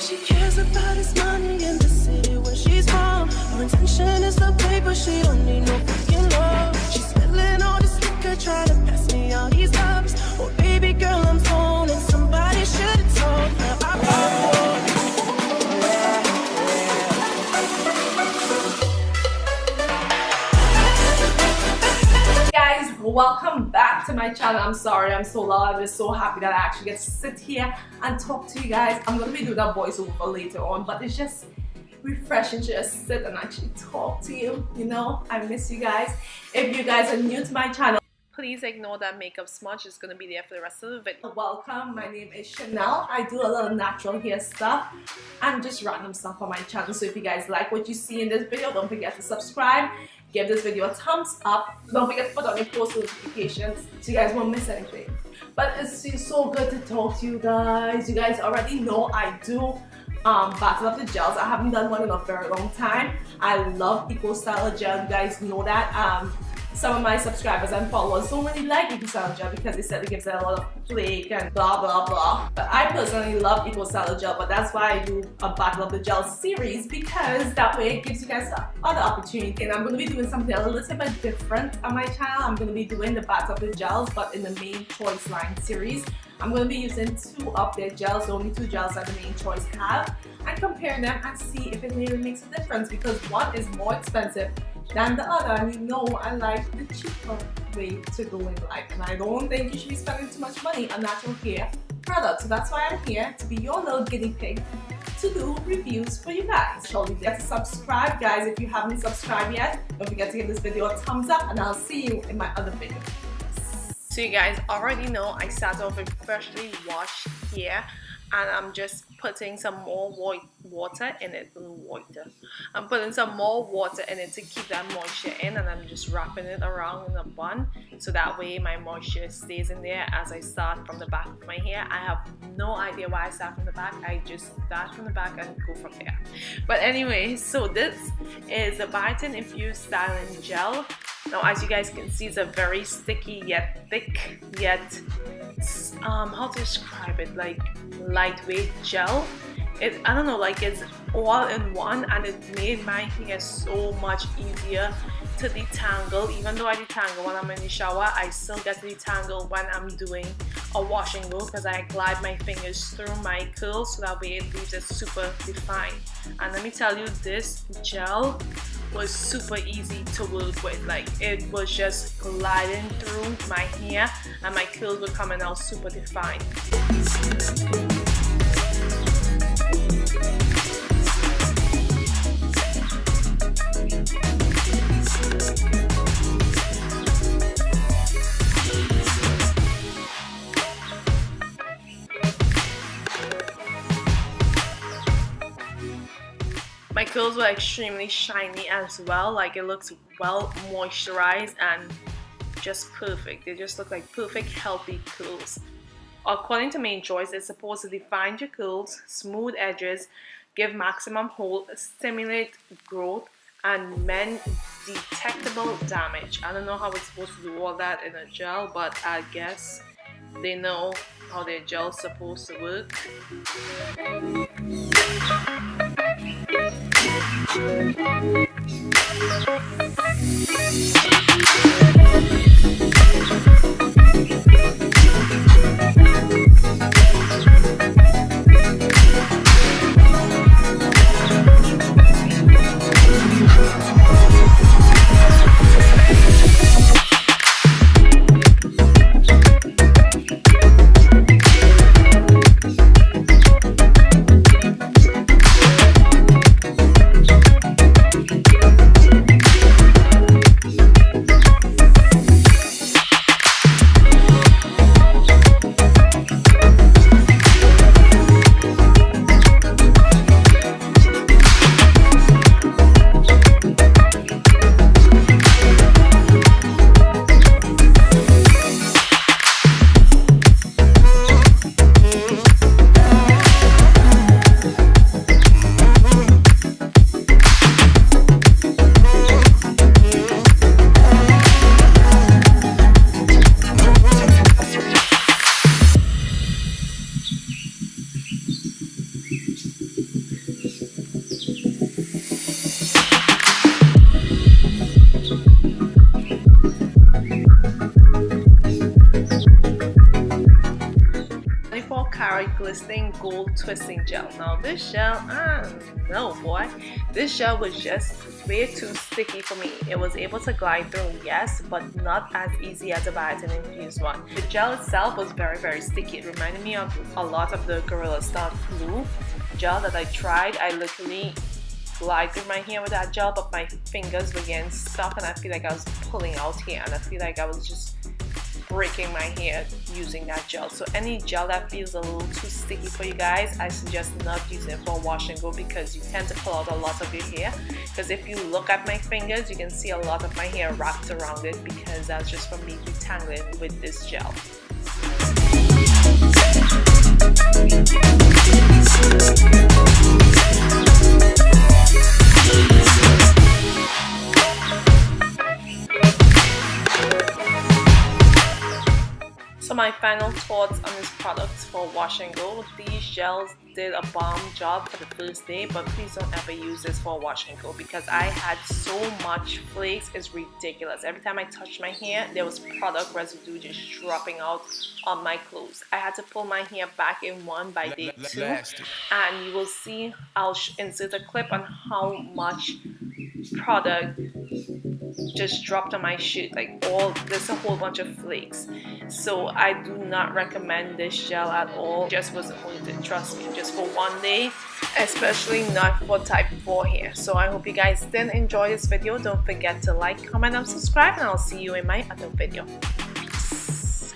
she cares about his money in the city where she's from. Her intention is the paper, she don't need no fucking love. She's spilling all this liquor, trying to pass me all these cups. Oh baby girl, I'm phoning, somebody should have told her welcome back to my channel. I'm sorry I'm so loud. I'm just so happy that I actually get to sit here and talk to you guys. I'm going to be doing that voiceover later on, but it's just refreshing to just sit and actually talk to you. You know, I miss you guys. If you guys are new to my channel, please ignore that makeup smudge. It's going to be there for the rest of the video. Welcome, my name is Chanel. I do a little natural hair stuff and just random stuff on my channel. So if you guys like what you see in this video, don't forget to subscribe. Give this video a thumbs up. Don't forget to put on your post notifications so you guys won't miss anything. But it's so good to talk to you guys. You guys already know I do battle up the gels. I haven't done one in a very long time. I love Eco Style gel. You guys know that. Some of my subscribers and followers don't really like Eco Style gel because they said it gives it a lot of flake and blah blah blah. But I personally love Eco Style gel, but that's why I do a Battle of the Gel series, because that way it gives you guys other opportunity. And I'm going to be doing something a little bit different on my channel. I'm going to be doing the Battle of the Gels, but in the main choice line series. I'm going to be using 2 of their gels, the only 2 gels that the main choice have, and compare them and see if it really makes a difference, because one is more expensive than the other, and you know I like the cheaper way to go in life, and I don't think you should be spending too much money on natural hair products. So that's why I'm here, to be your little guinea pig to do reviews for you guys. So don't forget to subscribe, guys. If you haven't subscribed yet, don't forget to give this video a thumbs up, and I'll see you in my other video. So you guys already know I start off with freshly washed hair, and I'm just putting some more water in it. I'm putting some more water in it to keep that moisture in, and I'm just wrapping it around in a bun so that way my moisture stays in there as I start from the back of my hair. I have no idea why I start from the back. I just start from the back and go from there. But anyway, so this is the Biotin Infused Styling Gel. Now, as you guys can see, it's a very sticky yet thick yet how to describe it, like lightweight gel. I don't know, like it's all in one, and it made my hair so much easier to detangle. Even though I detangle when I'm in the shower, I still get to detangle when I'm doing a wash and go, because I glide my fingers through my curls so that way it leaves it super defined. And let me tell you, this gel was super easy to work with. Like, it was just gliding through my hair and my curls were coming out super defined. My curls were extremely shiny as well. Like, it looks well moisturized and just perfect. They just look like perfect healthy curls. According to Main Choice, it's supposed to define your curls, smooth edges, give maximum hold, stimulate growth, and mend detectable damage. I don't know how it's supposed to do all that in a gel, but I guess they know how their gel's supposed to work. Glistening Gold Twisting Gel. Now this gel, no boy, this gel was just way too sticky for me. It was able to glide through, yes, but not as easy as a Biotin Infused one. The gel itself was very sticky. It reminded me of a lot of the Gorilla Start Glue gel that I tried. I literally glide through my hair with that gel, but my fingers were getting stuck and I feel like I was pulling out here, and I feel like I was just breaking my hair using that gel. So any gel that feels a little too sticky for you guys, I suggest not using it for wash and go, because you tend to pull out a lot of your hair. Because if you look at my fingers, you can see a lot of my hair wrapped around it, because that's just from me detangling with this gel. So my final thoughts on this product for wash and go. These gels did a bomb job for the first day, but please don't ever use this for wash and go, because I had so much flakes. It's ridiculous. Every time I touched my hair, there was product residue just dropping out on my clothes. I had to pull my hair back in one by day 2, and you will see, I'll insert a clip on how much product just dropped on my shirt. Like there's a whole bunch of flakes. So I do not recommend this gel at all. It just wasn't worth it, trust me, just for one day, especially not for type 4 hair. So I hope you guys did enjoy this video. Don't forget to like, comment, and subscribe, and I'll see you in my other video. Peace.